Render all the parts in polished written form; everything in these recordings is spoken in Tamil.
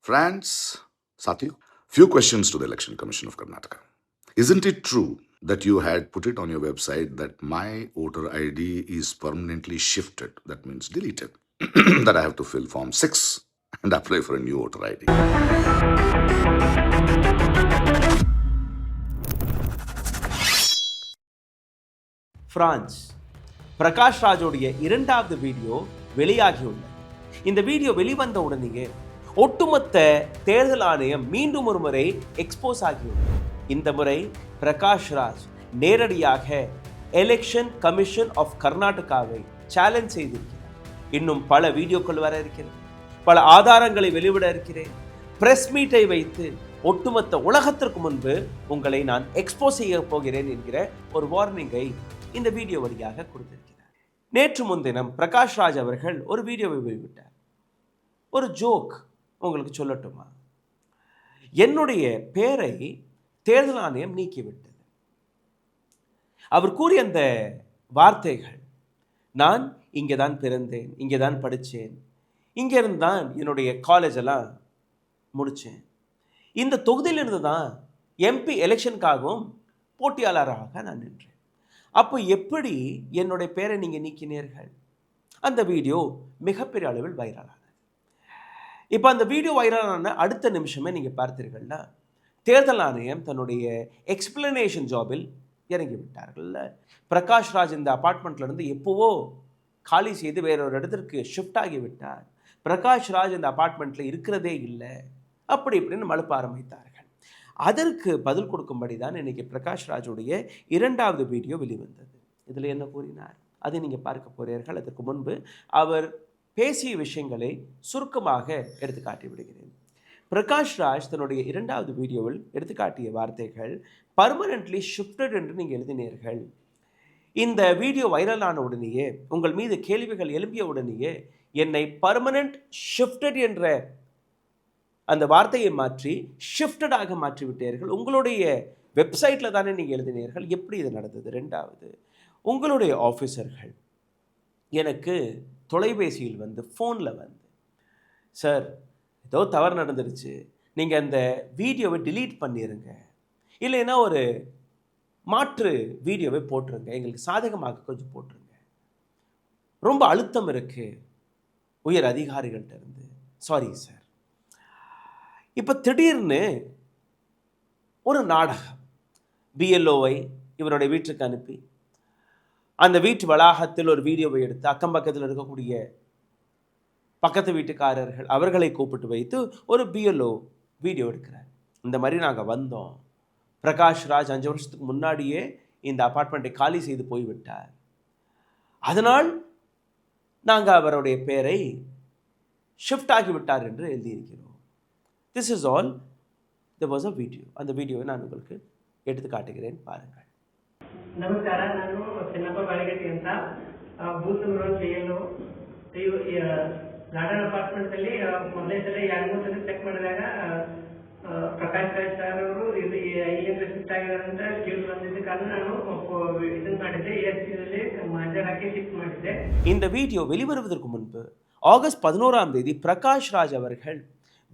France, Satya, few questions to the Election Commission of Karnataka. Isn't it true that you had put it on your website that my voter ID is permanently shifted? That means deleted. That I have to fill Form 6 and apply for a new voter ID. France Prakash ராஜோடைய இரண்டாவது வீடியோ வெளியாகியுள்ளது. இந்த வீடியோ வெளிவந்த உடனேயே ஒட்டுமொத்த தேர்தல் ஆணையம் மீண்டும் ஒரு முறை எக்ஸ்போஸ் ஆகியுள்ளது. இந்த முறை பிரகாஷ் ராஜ் நேரடியாக எலெக்ஷன் கமிஷன் ஆஃப் கர்நாடகாவை சேலஞ்ச் செய்திருக்கிறார். இன்னும் பல வீடியோக்கள் வர இருக்கிறது, பல ஆதாரங்களை வெளிவிட இருக்கிறேன். பிரஸ் மீட்டை வைத்து ஒட்டுமொத்த உலகத்திற்கு முன்பு உங்களை நான் எக்ஸ்போஸ் செய்ய போகிறேன் என்கிற ஒரு வார்னிங்கை இந்த வீடியோ வழியாக கொடுத்திருக்கிறார். நேற்று முன்தினம் பிரகாஷ் ராஜ் அவர்கள் ஒரு வீடியோவை வெளியிட்டார். ஒரு ஜோக் உங்களுக்கு சொல்லட்டுமா? என்னுடைய பெயரை தேர்தல் ஆணையம் நீக்கிவிட்டது. அவர் கூறிய அந்த வார்த்தைகள், நான் இங்கே தான் பிறந்தேன், இங்கே தான் படித்தேன், இங்கேருந்து தான் என்னுடைய காலேஜ் எல்லாம் முடித்தேன், இந்த தொகுதியிலிருந்து தான் எம்பி எலெக்ஷனுக்காகவும் போட்டியாளராக நான் நின்றேன், அப்போ எப்படி என்னுடைய பேரை நீங்கள் நீக்கினீர்கள்? அந்த வீடியோ மிகப்பெரிய அளவில் வைரலானது. இப்போ அந்த வீடியோ வைரலான அடுத்த நிமிஷமே நீங்கள் பார்த்தீர்கள்னா தேர்தல் ஆணையம் தன்னுடைய எக்ஸ்பிளனேஷன் ஜாபில் இறங்கி விட்டார்கள்ல. பிரகாஷ் ராஜ் இந்த அப்பார்ட்மெண்ட்லேருந்து எப்போவோ காலி செய்து வேறொரு இடத்திற்கு ஷிஃப்ட் ஆகிவிட்டார், பிரகாஷ் ராஜ் இந்த அப்பார்ட்மெண்ட்டில் இருக்கிறதே இல்லை, அப்படி இப்படின்னு மழுப்ப ஆரம்பித்தார்கள். அதற்கு பதில் கொடுக்கும்படி தான் இன்றைக்கி பிரகாஷ் ராஜுடைய இரண்டாவது வீடியோ வெளிவந்தது. இதில் என்ன கூறினார் அதை நீங்கள் பார்க்க போகிறீர்கள். அதற்கு முன்பு அவர் பேசிய விஷயங்களை சுருக்கமாக எடுத்துக்காட்டி விடுகிறேன். பிரகாஷ் ராஜ் தன்னுடைய இரண்டாவது வீடியோவில் எடுத்துக்காட்டிய வார்த்தைகள், பர்மனென்ட்லி ஷிஃப்டட் என்று நீங்கள் எழுதினீர்கள். இந்த வீடியோ வைரலான உடனேயே, உங்கள் மீது கேள்விகள் எழும்பிய உடனேயே என்னை பர்மனென்ட் ஷிஃப்டட் என்ற அந்த வார்த்தையை மாற்றி ஷிஃப்டடாக மாற்றிவிட்டீர்கள். உங்களுடைய வெப்சைட்டில் தானே நீங்கள் எழுதினீர்கள், எப்படி இது நடந்தது? ரெண்டாவது, உங்களுடைய ஆஃபீஸர்கள் எனக்கு தொலைபேசியில் வந்து ஃபோனில் வந்து, சார் ஏதோ தவறு நடந்துருச்சு, நீங்கள் அந்த வீடியோவை டிலீட் பண்ணிடுங்க, இல்லைன்னா ஒரு மாற்று வீடியோவை போட்டுருங்க, எங்களுக்கு சாதகமாக கொஞ்சம் போட்டுருங்க, ரொம்ப அழுத்தம் இருக்குது உயர் அதிகாரிகள்கிட்ட இருந்து, சாரி சார். இப்போ திடீர்னு ஒரு நாடகம், பிஎல்ஓவை இவருடைய வீட்டுக்கு அனுப்பி அந்த வீட்டு வளாகத்தில் ஒரு வீடியோவை எடுத்து அக்கம் பக்கத்தில் இருக்கக்கூடிய பக்கத்து வீட்டுக்காரர்கள் அவர்களை கூப்பிட்டு வைத்து ஒரு பிஎல்ஓ வீடியோ எடுக்கிறார். இந்த மாதிரி நாங்கள் வந்தோம், பிரகாஷ் ராஜ் 5 வருஷத்துக்கு முன்னாடியே இந்த அப்பார்ட்மெண்ட்டை காலி செய்து போய்விட்டார், அதனால் நாங்கள் அவருடைய பெயரை ஷிஃப்ட் ஆகிவிட்டார் என்று எழுதியிருக்கிறோம். This is all. There was a video. அந்த வீடியோவை நான் உங்களுக்கு எடுத்து காட்டுகிறேன், பாருங்கள். ನಮಸ್ಕಾರ, ನಾನು ಚೆನ್ನಪ್ಪ ಬಾಳಿಗಟ್ಟಿ ಅಂತ, booth number BLO. Garden apartment ಅಲ್ಲಿ ಮೊದಲನೇ ಸಲ 2-3 ಸಲ ಚೆಕ್ ಮಾಡಿದಾಗ ಪ್ರಕಾಶ್ ರಾಜ್ ಸರ್ ಅವರು ಇಲ್ಲಿಂದ ಶಿಫ್ಟ್ ಆಗಿದ್ದಾರೆ ಅಂತ ನ್ಯೂಸ್ ಬಂದಿದ್ದ ಕಾರಣ ನಾನು ಇದನ್ನ ಮಾಡಿದ್ದೆ, ASPದಲ್ಲಿ ಹಾಜರಾಕಿ ಶಿಫ್ಟ್ ಮಾಡಿದ್ದೆ. இந்த வீடியோ வெளிவருவதற்கு முன்பு ஆகஸ்ட் 11ஆம் தேதி பிரகாஷ் ராஜ் அவர்கள்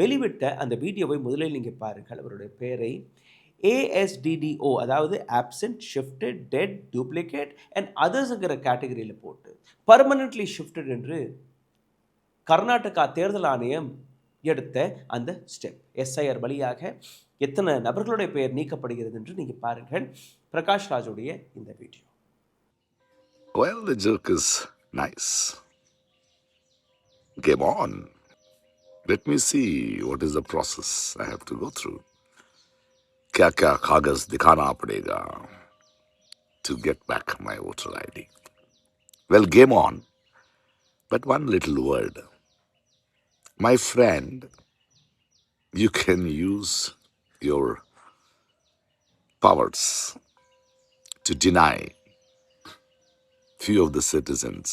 வெளிவிட்ட அந்த வீடியோவை முதலில் நீங்கள் பாருங்கள். அவருடைய பெயரை ASDDO, அதாவது absent, shifted, dead, duplicate and அதர்ஸுங்கிற கேட்டகரியில் போட்டு பர்மனென்ட்லி ஷிஃப்டட் என்று கர்நாடகா தேர்தல் ஆணையம் எடுத்த அந்த ஸ்டெப், SIR வழியாக எத்தனை நபர்களுடைய பெயர் நீக்கப்படுகிறது என்று நீங்கள் பாருங்கள். பிரகாஷ் ராஜுடைய இந்த video. Well, the joke is nice. Game on. Let me see what is the process I have to go through. क्या क्या कागज दिखाना पड़ेगा to get back my voter ID? Well, game on. But one little word. My friend, you can use your powers to deny few of the citizens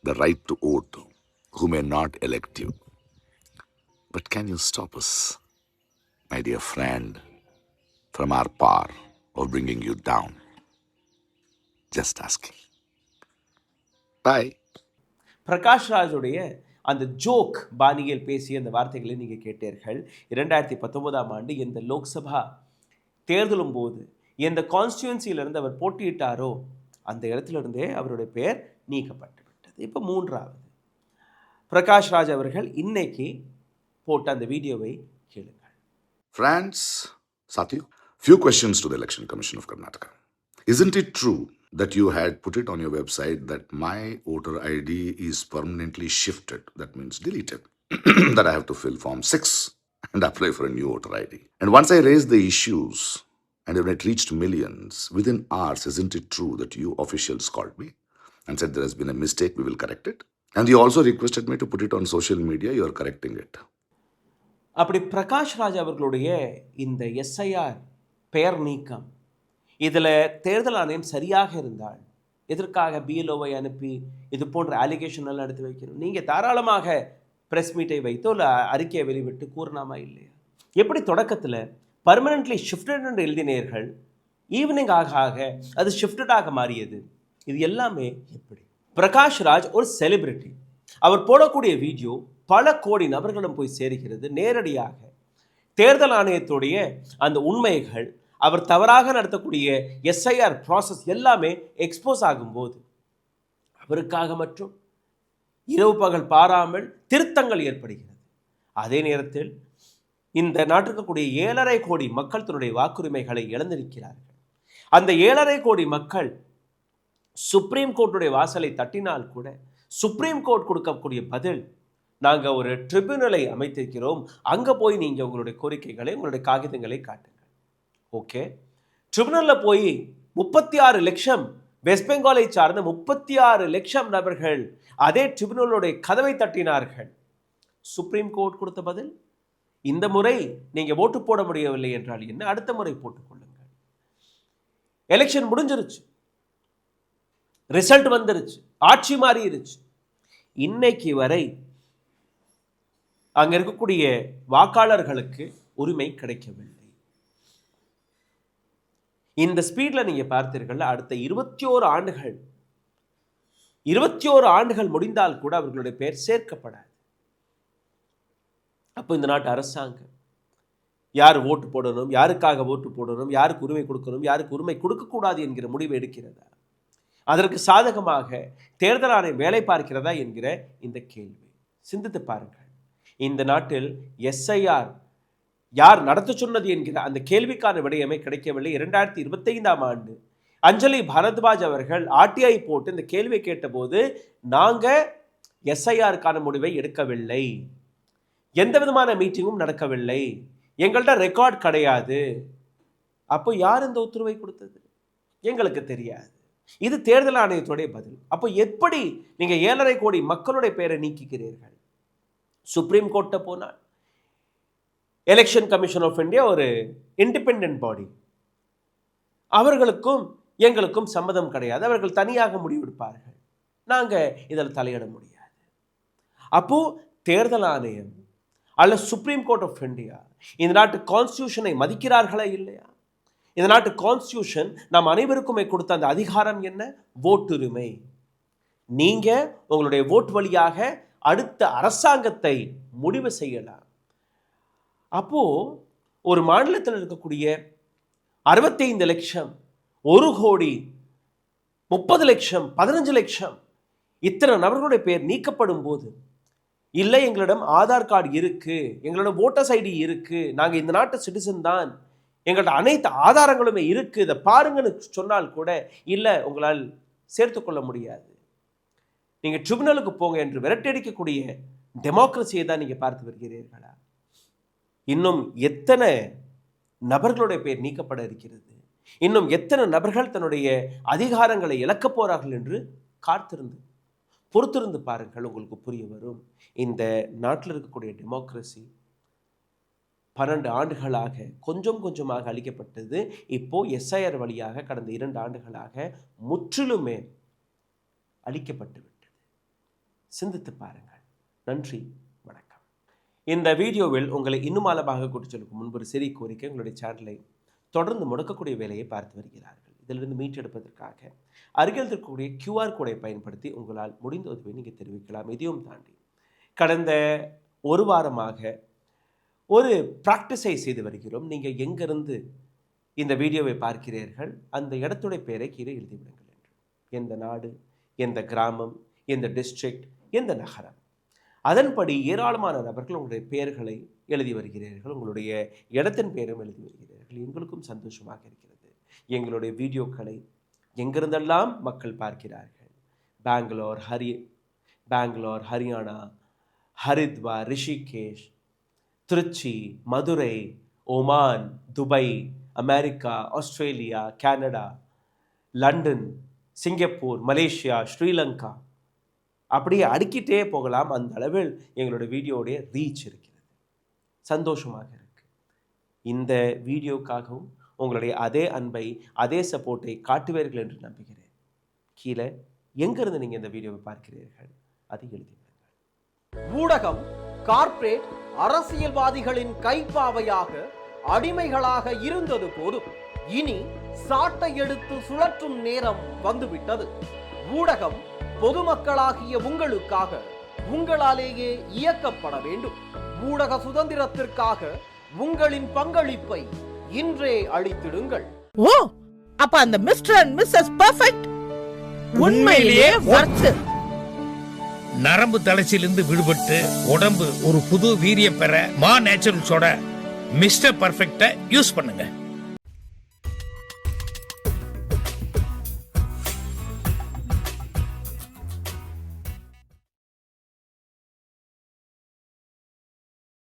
the right to vote who may not elect you. But can you stop us, my dear friend, from our power of bringing you down? Just asking. Bye. Prakash ராஜுடைய அந்த ஜோக் பாணியில் பேசிய அந்த வார்த்தைகளை நீங்கள் கேட்டீர்கள். 2019ஆம் ஆண்டு இந்த லோக்சபா தேர்தலும் போது எந்த கான்ஸ்டியூன்சியிலிருந்து அவர் போட்டியிட்டாரோ அந்த இடத்திலிருந்தே அவருடைய பெயர் நீக்கப்பட்டு விட்டது. இப்போ 3வது பிரகாஷ் ராஜ் அவர்கள் இன்னைக்கு போட்ட அந்த வீடியோவை கேளுங்கள். Friends, Satyu, few questions to the Election Commission of Karnataka. Isn't it true that you had put it on your website that my voter ID is permanently shifted, that means deleted, that I have to fill Form 6 and apply for a new voter ID? And once I raised the issues and when it reached millions, within hours, isn't it true that you officials called me and said there has been a mistake, we will correct it? And you also requested me to put it on social media, you are correcting it. அப்படி பிரகாஷ் ராஜ் அவர்களுடைய இந்த எஸ்ஐஆர் பெயர் நீக்கம் இதில் தேர்தல் ஆணையம் சரியாக இருந்தால் எதற்காக பிஎல்ஓவை அனுப்பி இது போன்ற அலிகேஷன் எல்லாம் எடுத்து வைக்கணும்? நீங்கள் தாராளமாக ப்ரெஸ் மீட்டை வைத்தோ இல்லை அறிக்கையை வெளிவிட்டு கூறலாமா இல்லையா? எப்படி தொடக்கத்தில் பர்மனெண்ட்லி ஷிஃப்டட் என்று எழுதினீர்கள், ஈவினிங் ஆக ஆக அது ஷிஃப்டடாக மாறியது? இது எல்லாமே எப்படி? பிரகாஷ் ராஜ் ஒரு செலிபிரிட்டி. அவர் போடக்கூடிய வீடியோ பல கோடி நபர்களிடம் போய் சேர்கிறது. நேரடியாக தேர்தல் ஆணையத்துடைய அந்த உண்மைகள், அவர் தவறாக நடத்தக்கூடிய எஸ்ஐஆர் ப்ராசஸ் எல்லாமே எக்ஸ்போஸ் ஆகும்போது அவருக்காக மற்றும் இரவு பகல் பாராமல் திருத்தங்கள் ஏற்படுகிறது. அதே நேரத்தில் இந்த நாட்டிற்கு கூடிய 7.5 கோடி மக்கள் தன்னுடைய வாக்குரிமைகளை இழந்திருக்கிறார்கள். அந்த 7.5 கோடி மக்கள் சுப்ரீம் கோர்ட்டுடைய வாசலை தட்டினால் கூட சுப்ரீம் கோர்ட் கொடுக்கக்கூடிய பதில், நாங்கள் ஒரு ட்ரிபியூனலை அமைத்திருக்கிறோம், அங்கே போய் நீங்கள் உங்களுடைய கோரிக்கைகளை உங்களுடைய காகிதங்களை காட்டுங்கள். ஓகே, ட்ரிபியூனலில் போய் 36 லட்சம் வெஸ்ட் பெங்காலை சார்ந்த 36 லட்சம் நபர்கள் அதே ட்ரிபியூனலுடைய கதவை தட்டினார்கள். சுப்ரீம் கோர்ட் கொடுத்த பதில், இந்த முறை நீங்கள் ஓட்டு போட முடியவில்லை என்றால் என்ன, அடுத்த முறை போட்டுக்கொள்ளுங்கள். எலெக்ஷன் முடிஞ்சிருச்சு, ரிசல்ட் வந்துருச்சு, ஆட்சி மாறிடுச்சு. இன்னைக்கு வரை அங்க இருக்கக்கூடிய வாக்காளர்களுக்கு உரிமை கிடைக்கவில்லை. இந்த ஸ்பீட்ல நீங்க பார்த்தீர்கள், அடுத்த 21 ஆண்டுகள் முடிந்தால் கூட அவர்களுடைய பெயர் சேர்க்கப்படாது. அப்போ இந்த நாட்டு அரசாங்கம் யார் ஓட்டு போடணும், யாருக்காக ஓட்டு போடணும், யாருக்கு உரிமை கொடுக்கணும், யாருக்கு உரிமை கொடுக்கக்கூடாது என்கிற முடிவு எடுக்கிறதா? அதற்கு சாதகமாக தேர்தல் ஆணையம் வேலை பார்க்கிறதா என்கிற இந்த கேள்வி சிந்தித்து பாருங்கள். இந்த நாட்டில் எஸ்ஐஆர் யார் நடத்த சொன்னது என்கிற அந்த கேள்விக்கான விடயமே கிடைக்கவில்லை. 2025ஆம் ஆண்டு அஞ்சலி பாரத்வாஜ் அவர்கள் ஆர்டிஐ போட்டு இந்த கேள்வியை கேட்டபோது, நாங்கள் எஸ்ஐஆருக்கான முடிவை எடுக்கவில்லை, எந்த விதமான மீட்டிங்கும் நடக்கவில்லை, எங்கள்கிட்ட ரெக்கார்ட் கிடையாது. அப்போ யார் இந்த உத்தரவை கொடுத்தது எங்களுக்கு தெரியாது. இது தேர்தல் ஆணையத்துடைய பதில். அப்போ எப்படி நீங்க 7.5 கோடி மக்களுடைய பெயரை நீக்குகிறீர்கள்? சுப்ரீம் கோர்ட்டை போனால் எலெக்ஷன் கமிஷன் ஆஃப் இந்தியா ஒரு இண்டிபெண்டன்ட் பாடி, அவர்களுக்கும் எங்களுக்கும் சம்மதம் கிடையாது, அவர்கள் தனியாக முடிவெடுப்பார்கள், நாங்கள் இதில் தலையிட முடியாது. அப்போ தேர்தல் ஆணையம் அல்ல சுப்ரீம் கோர்ட் ஆஃப் இந்தியா இந்த நாட்டு கான்ஸ்டியூஷனை மதிக்கிறார்களா இல்லையா? இந்த நாட்டு கான்ஸ்டியூஷன் நாம் அனைவருக்குமே கொடுத்த அந்த அதிகாரம் என்ன? ஓட்டுரிமை. நீங்க உங்களுடைய ஓட்டு வழியாக அடுத்த அரசாங்கத்தை முடிவு செய்யலாம். அப்போ ஒரு மாநிலத்தில் இருக்கக்கூடிய 65 லட்சம், 1 கோடி, 30 லட்சம், 15 லட்சம் இத்தனை நபர்களுடைய பெயர் நீக்கப்படும் போது, இல்லை எங்களிடம் ஆதார் கார்டு இருக்கு, எங்களிடம் ஓட்டர்ஸ் ஐடி இருக்கு, நாங்கள் இந்த நாட்டு சிட்டிசன் தான், எங்கள்கிட்ட அனைத்து ஆதாரங்களுமே இருக்கு, இதை பாருங்கன்னு சொன்னால் கூட இல்லை, உங்களால் சேர்த்துக்கொள்ள முடியாது, நீங்கள் ட்ரிபியூனலுக்கு போங்க என்று விரட்டடிக்கக்கூடிய டெமோக்ரஸியை தான் நீங்கள் பார்த்து வருகிறீர்களா? இன்னும் எத்தனை நபர்களுடைய பெயர் நீக்கப்பட இருக்கிறது? இன்னும் எத்தனை நபர்கள் தன்னுடைய அதிகாரங்களை இழக்கப் போறார்கள் என்று பொறுத்திருந்து பாருங்கள், உங்களுக்கு புரிய வரும். இந்த நாட்டில் இருக்கக்கூடிய டெமோக்ரஸி 12 ஆண்டுகளாக கொஞ்சம் கொஞ்சமாக அளிக்கப்பட்டது. இப்போ எஸ்ஐஆர் வழியாக கடந்த 2 ஆண்டுகளாக முற்றிலுமே அளிக்கப்பட்டு விட்டது. சிந்தித்து பாருங்கள். நன்றி, வணக்கம். இந்த வீடியோவில் உங்களை இன்னும் ஆழமாக கூட்டிச் செல்லும் முன்பு ஒரு சிறிய கோரிக்கை. உங்களுடைய சேனலை தொடர்ந்து முடக்கக்கூடிய வேலையை பார்த்து வருகிறார்கள். இதிலிருந்து மீட்டெடுப்பதற்காக அருகில் இருக்கக்கூடிய QR கோடை பயன்படுத்தி உங்களால் முடிந்த உதவியை நீங்கள் தெரிவிக்கலாம். இதையும் தாண்டி கடந்த ஒரு வாரமாக ஒரு ப்ராக்டிஸை செய்து வருகிறோம். நீங்கள் எங்கிருந்து இந்த வீடியோவை பார்க்கிறீர்கள் அந்த இடத்துடைய பெயரை கீழே எழுதிவிடுங்கள் என்று. எந்த நாடு, எந்த கிராமம், எந்த டிஸ்ட்ரிக்ட், எந்த நகரம். அதன்படி ஏராளமான நபர்கள் உங்களுடைய பெயர்களை எழுதி வருகிறீர்கள், உங்களுடைய இடத்தின் பெயரும் எழுதி வருகிறீர்கள். எங்களுக்கும் சந்தோஷமாக இருக்கிறது. எங்களுடைய வீடியோக்களை எங்கிருந்தெல்லாம் மக்கள் பார்க்கிறார்கள். Bengaluru, Haryana, Haridwar, Rishikesh, Tiruchi, Madurai, Oman, Dubai, America, Australia, Canada, London, Singapore, Malaysia, Sri Lanka, அப்படியே அடுக்கிட்டே போகலாம். அந்த அளவில் எங்களுடைய வீடியோடைய ரீச் இருக்கிறது. சந்தோஷமாக இருக்கு. இந்த வீடியோக்காகவும் உங்களுடைய அதே அன்பை, அதே சப்போர்ட்டை காட்டுவீர்கள் என்று நம்புகிறேன். கீழே எங்கிருந்து நீங்கள் இந்த வீடியோவை பார்க்கிறீர்கள் அதை எழுதிவிடுங்கள். ஊடகம் கார்ப்பரேட் அரசியல்வாதிகளின் கைப்பாவையாக அடிமைகளாக இருந்தது போதும். இனி சாட்டை எடுத்து சுழற்றும் நேரம் வந்துவிட்டது. ஊடகம் பொதுமக்களாகிய உங்களுக்காக, உங்களாலேயே இயக்கப்பட வேண்டும். ஊடக சுதந்திரத்திற்காக உங்களின் பங்களிப்பை இன்றே அளித்திடுங்கள். ஓ, அப்ப அந்த மிஸ்டர் அண்ட் மிஸ்ஸஸ் பெர்ஃபெக்ட் உண்மையிலேயே வர்த்து. நரம்பு தளர்ச்சியிலிருந்து விடுபட்டு உடம்பு ஒரு புது வீரியம் பெற மா நேச்சுரல்ஸோட மிஸ்டர் பர்ஃபெக்ட்டை யூஸ் பண்ணுங்க.